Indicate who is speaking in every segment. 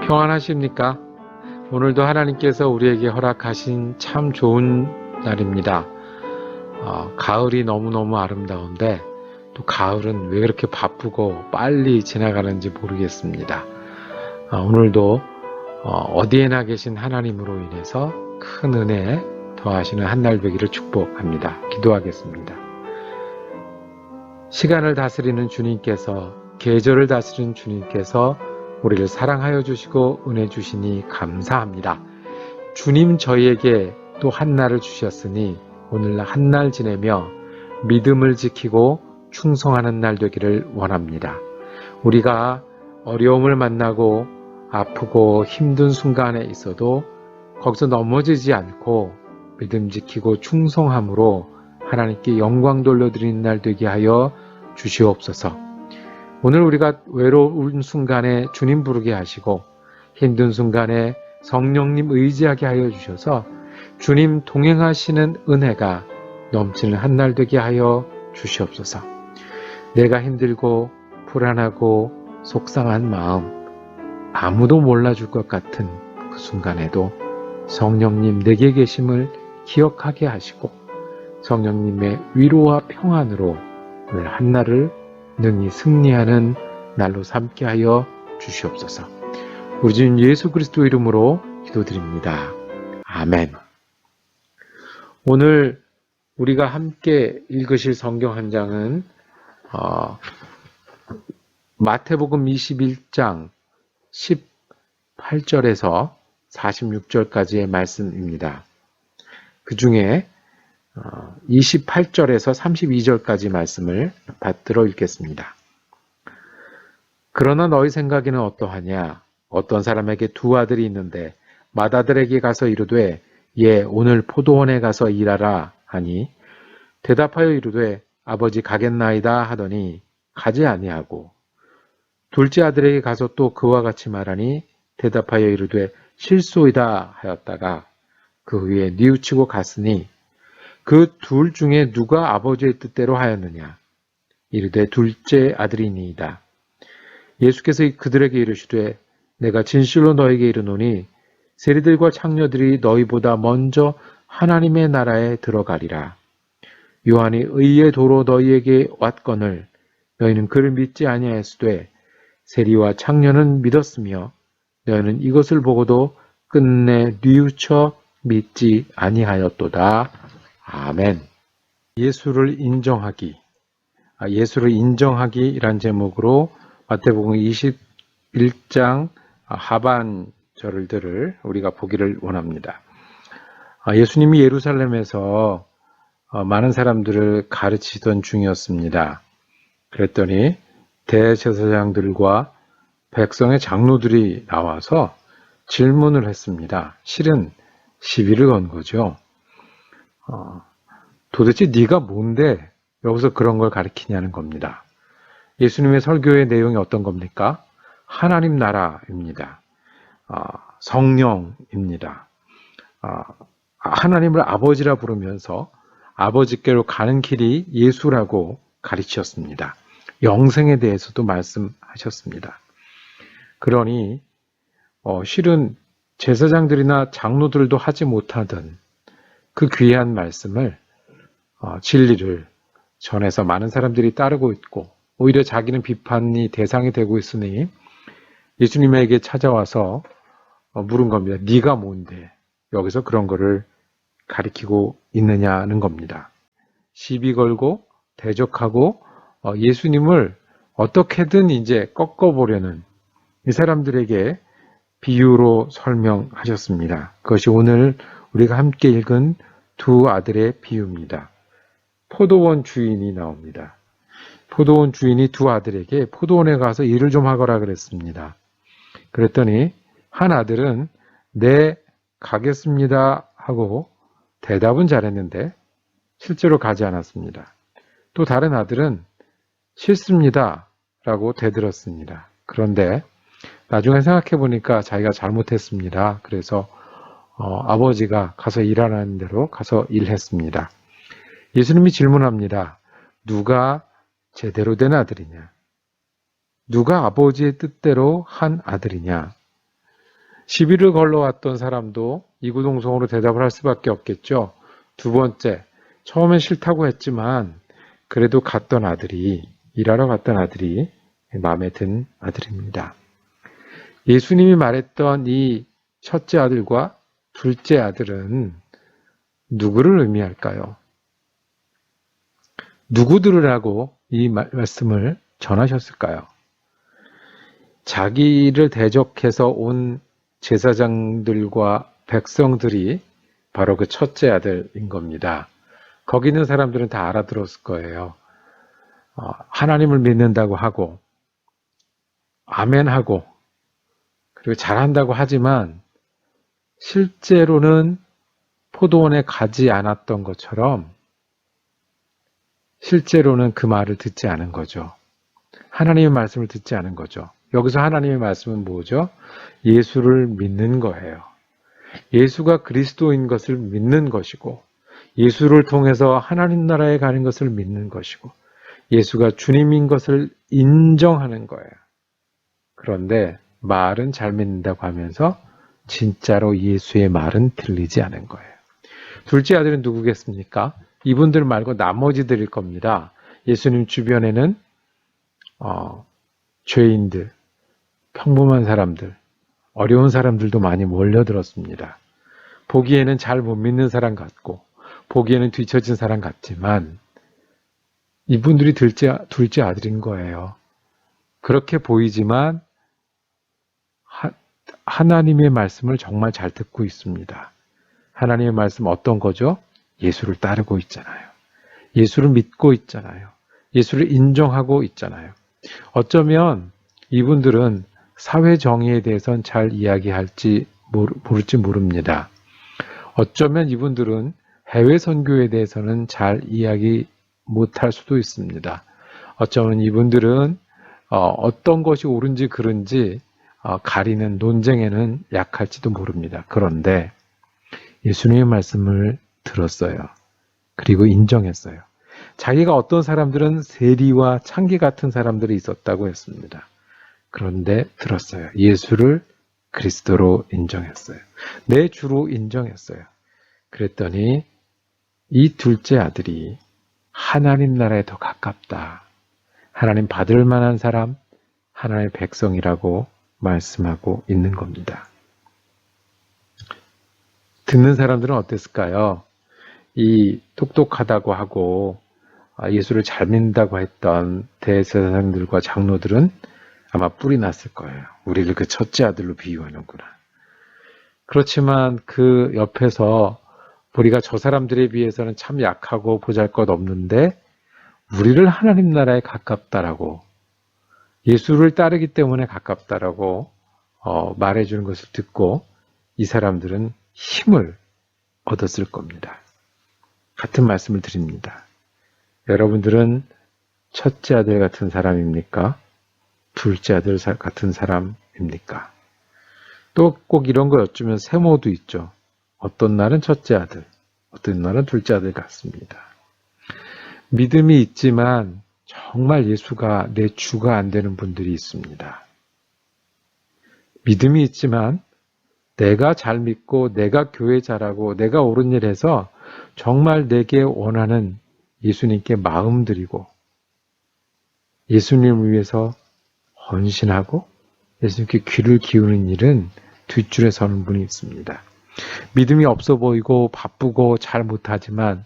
Speaker 1: 평안하십니까? 오늘도 하나님께서 우리에게 허락하신 참 좋은 날입니다. 가을이 너무너무 아름다운데 또 가을은 왜 그렇게 바쁘고 빨리 지나가는지 모르겠습니다. 오늘도 어디에나 계신 하나님으로 인해서 큰 은혜 더하시는 한날 되기를 축복합니다. 기도하겠습니다. 시간을 다스리는 주님께서, 계절을 다스리는 주님께서 우리를 사랑하여 주시고 은혜 주시니 감사합니다. 주님 저희에게 또 한날을 주셨으니 오늘 한날 지내며 믿음을 지키고 충성하는 날 되기를 원합니다. 우리가 어려움을 만나고 아프고 힘든 순간에 있어도 거기서 넘어지지 않고 믿음 지키고 충성함으로 하나님께 영광 돌려드리는 날 되게 하여 주시옵소서. 오늘 우리가 외로운 순간에 주님 부르게 하시고 힘든 순간에 성령님 의지하게 하여 주셔서 주님 동행하시는 은혜가 넘치는 한날 되게 하여 주시옵소서. 내가 힘들고 불안하고 속상한 마음 아무도 몰라줄 것 같은 그 순간에도 성령님 내게 계심을 기억하게 하시고 성령님의 위로와 평안으로 오늘 한날을 능히 승리하는 날로 삼게 하여 주시옵소서. 우리 주님 예수 그리스도 이름으로 기도드립니다. 아멘. 오늘 우리가 함께 읽으실 성경 한 장은 마태복음 21장 18절에서 46절까지의 말씀입니다. 그 중에 28절에서 32절까지 말씀을 받들어 읽겠습니다. 그러나 너희 생각에는 어떠하냐? 어떤 사람에게 두 아들이 있는데 맏아들에게 가서 이르되 예 오늘 포도원에 가서 일하라 하니 대답하여 이르되 아버지 가겠나이다 하더니 가지 아니하고 둘째 아들에게 가서 또 그와 같이 말하니 대답하여 이르되 실소이다 하였다가 그 후에 뉘우치고 갔으니 그 둘 중에 누가 아버지의 뜻대로 하였느냐? 이르되 둘째 아들이니이다. 예수께서 그들에게 이르시되 내가 진실로 너에게 이르노니 세리들과 창녀들이 너희보다 먼저 하나님의 나라에 들어가리라. 요한이 의의 도로 너희에게 왔거늘 너희는 그를 믿지 아니하였으되 세리와 창녀는 믿었으며 너희는 이것을 보고도 끝내 뉘우쳐 믿지 아니하였도다. 아멘. 예수를 인정하기. 예수를 인정하기란 제목으로 마태복음 21장 하반절을 우리가 보기를 원합니다. 예수님이 예루살렘에서 많은 사람들을 가르치던 중이었습니다. 그랬더니 대제사장들과 백성의 장로들이 나와서 질문을 했습니다. 실은 시비를 건 거죠. 도대체 네가 뭔데 여기서 그런 걸 가르치냐는 겁니다. 예수님의 설교의 내용이 어떤 겁니까? 하나님 나라입니다. 성령입니다. 하나님을 아버지라 부르면서 아버지께로 가는 길이 예수라고 가르치셨습니다. 영생에 대해서도 말씀하셨습니다. 그러니 실은 제사장들이나 장로들도 하지 못하던 그 귀한 말씀을 진리를 전해서 많은 사람들이 따르고 있고 오히려 자기는 비판이 대상이 되고 있으니 예수님에게 찾아와서 물은 겁니다. 네가 뭔데 여기서 그런 거를 가리키고 있느냐는 겁니다. 시비 걸고 대적하고 예수님을 어떻게든 이제 꺾어보려는 이 사람들에게 비유로 설명하셨습니다. 그것이 오늘 우리가 함께 읽은 두 아들의 비유입니다. 포도원 주인이 나옵니다. 포도원 주인이 두 아들에게 포도원에 가서 일을 좀 하거라 그랬습니다. 그랬더니 한 아들은 네 가겠습니다 하고 대답은 잘했는데 실제로 가지 않았습니다. 또 다른 아들은 싫습니다 라고 대들었습니다. 그런데 나중에 생각해 보니까 자기가 잘못했습니다. 그래서 아버지가 가서 일하라는 대로 가서 일했습니다. 예수님이 질문합니다. 누가 제대로 된 아들이냐? 누가 아버지의 뜻대로 한 아들이냐? 시비를 걸러왔던 사람도 이구동성으로 대답을 할 수밖에 없겠죠. 두 번째, 처음엔 싫다고 했지만 그래도 일하러 갔던 아들이 마음에 든 아들입니다. 예수님이 말했던 이 첫째 아들과 둘째 아들은 누구를 의미할까요? 누구들이라고 이 말씀을 전하셨을까요? 자기를 대적해서 온 제사장들과 백성들이 바로 그 첫째 아들인 겁니다. 거기 있는 사람들은 다 알아들었을 거예요. 하나님을 믿는다고 하고 아멘하고 그리고 잘한다고 하지만 실제로는 포도원에 가지 않았던 것처럼 실제로는 그 말을 듣지 않은 거죠. 하나님의 말씀을 듣지 않은 거죠. 여기서 하나님의 말씀은 뭐죠? 예수를 믿는 거예요. 예수가 그리스도인 것을 믿는 것이고 예수를 통해서 하나님 나라에 가는 것을 믿는 것이고 예수가 주님인 것을 인정하는 거예요. 그런데 말은 잘 믿는다고 하면서 진짜로 예수의 말은 들리지 않은 거예요. 둘째 아들은 누구겠습니까? 이분들 말고 나머지들일 겁니다. 예수님 주변에는 죄인들, 평범한 사람들, 어려운 사람들도 많이 몰려들었습니다. 보기에는 잘 못 믿는 사람 같고 보기에는 뒤처진 사람 같지만 이분들이 둘째 아들인 거예요. 그렇게 보이지만 하나님의 말씀을 정말 잘 듣고 있습니다. 하나님의 말씀 어떤 거죠? 예수를 따르고 있잖아요. 예수를 믿고 있잖아요. 예수를 인정하고 있잖아요. 어쩌면 이분들은 사회 정의에 대해서는 잘 이야기할지 모를지 모릅니다. 어쩌면 이분들은 해외 선교에 대해서는 잘 이야기 못할 수도 있습니다. 어쩌면 이분들은 어떤 것이 옳은지 그른지 가리는 논쟁에는 약할지도 모릅니다. 그런데 예수님의 말씀을 들었어요. 그리고 인정했어요. 자기가 어떤 사람들은 세리와 창기 같은 사람들이 있었다고 했습니다. 그런데 들었어요. 예수를 그리스도로 인정했어요. 내 주로 인정했어요. 그랬더니 이 둘째 아들이 하나님 나라에 더 가깝다. 하나님 받을 만한 사람, 하나님의 백성이라고 말씀하고 있는 겁니다. 듣는 사람들은 어땠을까요? 이 똑똑하다고 하고 예수를 잘 믿는다고 했던 대제사장들과 장로들은 아마 뿔이 났을 거예요. 우리를 그 첫째 아들로 비유하는구나. 그렇지만 그 옆에서 우리가 저 사람들에 비해서는 참 약하고 보잘것없는데 우리를 하나님 나라에 가깝다라고 예수를 따르기 때문에 가깝다라고 말해주는 것을 듣고 이 사람들은 힘을 얻었을 겁니다. 같은 말씀을 드립니다. 여러분들은 첫째 아들 같은 사람입니까? 둘째 아들 같은 사람입니까? 또 꼭 이런 거 여쭈면 세모도 있죠. 어떤 날은 첫째 아들, 어떤 날은 둘째 아들 같습니다. 믿음이 있지만 정말 예수가 내 주가 안 되는 분들이 있습니다. 믿음이 있지만 내가 잘 믿고 내가 교회 잘하고 내가 옳은 일 해서 정말 내게 원하는 예수님께 마음 드리고 예수님을 위해서 헌신하고 예수님께 귀를 기울이는 일은 뒷줄에 서는 분이 있습니다. 믿음이 없어 보이고 바쁘고 잘 못하지만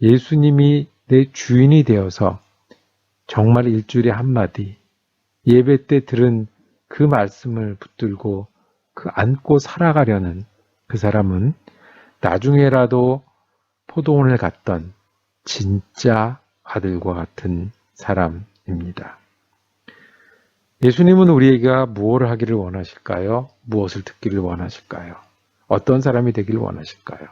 Speaker 1: 예수님이 내 주인이 되어서 정말 일주일에 한마디 예배 때 들은 그 말씀을 붙들고 그 안고 살아가려는 그 사람은 나중에라도 포도원을 갔던 진짜 아들과 같은 사람입니다. 예수님은 우리가 무엇을 하기를 원하실까요? 무엇을 듣기를 원하실까요? 어떤 사람이 되기를 원하실까요?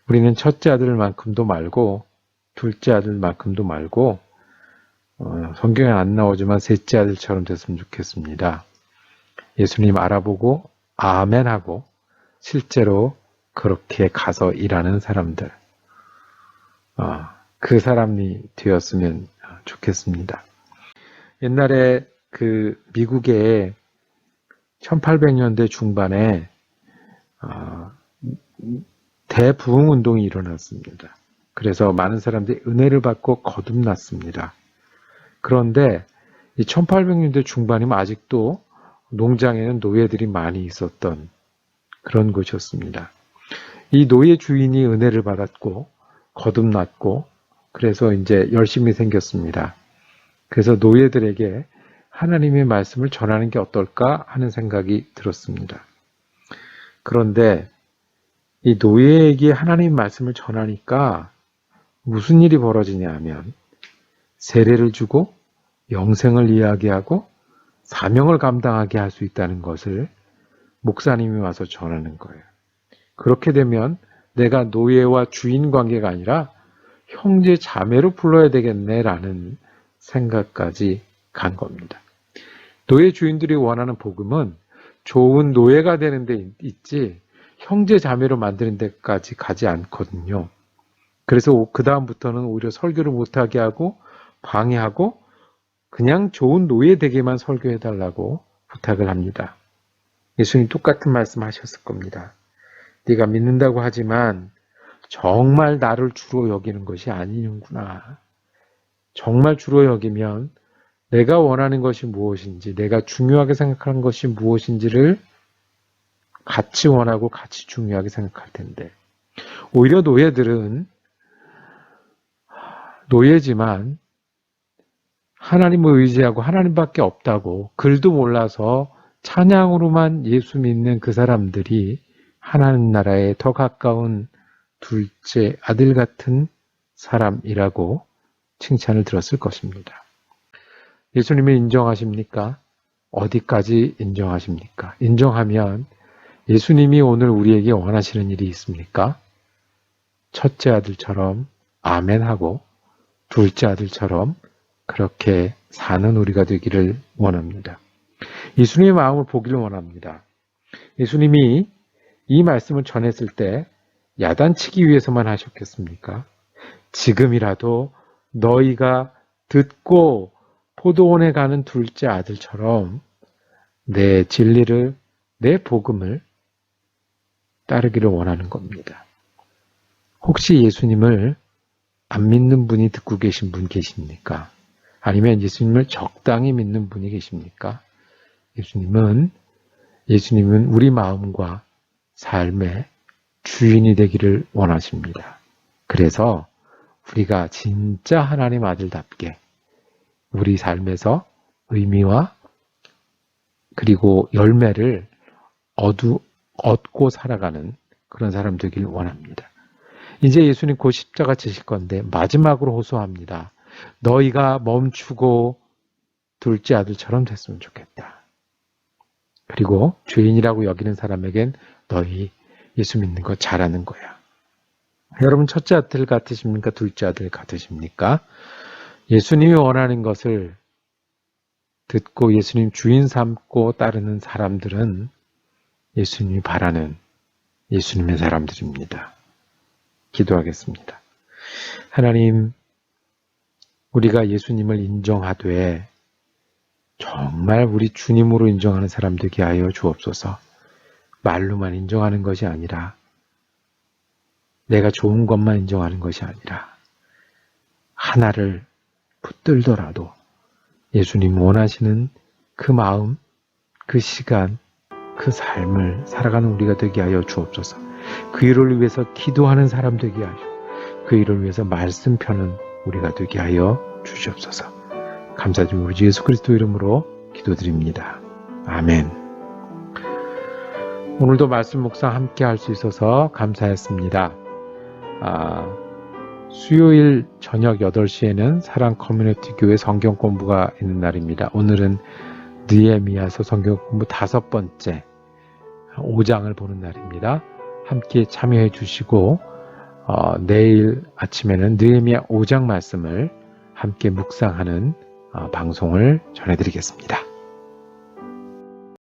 Speaker 1: 우리는 첫째 아들만큼도 말고 둘째 아들만큼도 말고 성경에 안 나오지만 셋째 아들처럼 됐으면 좋겠습니다. 예수님 알아보고 아멘하고 실제로 그렇게 가서 일하는 사람들 그 사람이 되었으면 좋겠습니다. 옛날에 그 미국에 1800년대 중반에 대부흥운동이 일어났습니다. 그래서 많은 사람들이 은혜를 받고 거듭났습니다. 그런데 이 1800년대 중반이면 아직도 농장에는 노예들이 많이 있었던 그런 곳이었습니다. 이 노예 주인이 은혜를 받았고 거듭났고 그래서 이제 열심히 생겼습니다. 그래서 노예들에게 하나님의 말씀을 전하는 게 어떨까 하는 생각이 들었습니다. 그런데 이 노예에게 하나님 말씀을 전하니까 무슨 일이 벌어지냐 하면 세례를 주고 영생을 이야기하고 사명을 감당하게 할 수 있다는 것을 목사님이 와서 전하는 거예요. 그렇게 되면 내가 노예와 주인 관계가 아니라 형제 자매로 불러야 되겠네라는 생각까지 간 겁니다. 노예 주인들이 원하는 복음은 좋은 노예가 되는 데 있지 형제 자매로 만드는 데까지 가지 않거든요. 그래서 그 다음부터는 오히려 설교를 못하게 하고 방해하고 그냥 좋은 노예 되게만 설교해달라고 부탁을 합니다. 예수님 똑같은 말씀 하셨을 겁니다. 네가 믿는다고 하지만 정말 나를 주로 여기는 것이 아니는구나. 정말 주로 여기면 내가 원하는 것이 무엇인지, 내가 중요하게 생각하는 것이 무엇인지를 같이 원하고 같이 중요하게 생각할 텐데 오히려 노예들은 노예지만 하나님을 의지하고 하나님밖에 없다고 글도 몰라서 찬양으로만 예수 믿는 그 사람들이 하나님 나라에 더 가까운 둘째 아들 같은 사람이라고 칭찬을 들었을 것입니다. 예수님을 인정하십니까? 어디까지 인정하십니까? 인정하면 예수님이 오늘 우리에게 원하시는 일이 있습니까? 첫째 아들처럼 아멘하고 둘째 아들처럼 그렇게 사는 우리가 되기를 원합니다. 예수님의 마음을 보기를 원합니다. 예수님이 이 말씀을 전했을 때 야단치기 위해서만 하셨겠습니까? 지금이라도 너희가 듣고 포도원에 가는 둘째 아들처럼 내 진리를, 내 복음을 따르기를 원하는 겁니다. 혹시 예수님을 안 믿는 분이 듣고 계신 분 계십니까? 아니면 예수님을 적당히 믿는 분이 계십니까? 예수님은 우리 마음과 삶의 주인이 되기를 원하십니다. 그래서 우리가 진짜 하나님 아들답게 우리 삶에서 의미와 그리고 열매를 얻고 살아가는 그런 사람 되기를 원합니다. 이제 예수님 곧 십자가 지실 건데 마지막으로 호소합니다. 너희가 멈추고 둘째 아들처럼 됐으면 좋겠다. 그리고 죄인이라고 여기는 사람에겐 너희 예수 믿는 거 잘하는 거야. 여러분 첫째 아들 같으십니까? 둘째 아들 같으십니까? 예수님이 원하는 것을 듣고 예수님 주인 삼고 따르는 사람들은 예수님이 바라는 예수님의 사람들입니다. 기도하겠습니다. 하나님, 우리가 예수님을 인정하되 정말 우리 주님으로 인정하는 사람 되게 하여 주옵소서. 말로만 인정하는 것이 아니라 내가 좋은 것만 인정하는 것이 아니라 하나를 붙들더라도 예수님 원하시는 그 마음, 그 시간, 그 삶을 살아가는 우리가 되게 하여 주옵소서. 그 일을 위해서 기도하는 사람 되게 하여 그 일을 위해서 말씀 펴는 우리가 되게 하여 주시옵소서. 감사드리며 우리 예수 그리스도 이름으로 기도드립니다. 아멘. 오늘도 말씀 묵상 함께 할 수 있어서 감사했습니다. 수요일 저녁 8시에는 사랑 커뮤니티 교회 성경 공부가 있는 날입니다. 오늘은 느헤미야서 성경 공부 5번째 5장을 보는 날입니다. 함께 참여해 주시고 내일 아침에는 느헤미야 5장 말씀을 함께 묵상하는 방송을 전해드리겠습니다.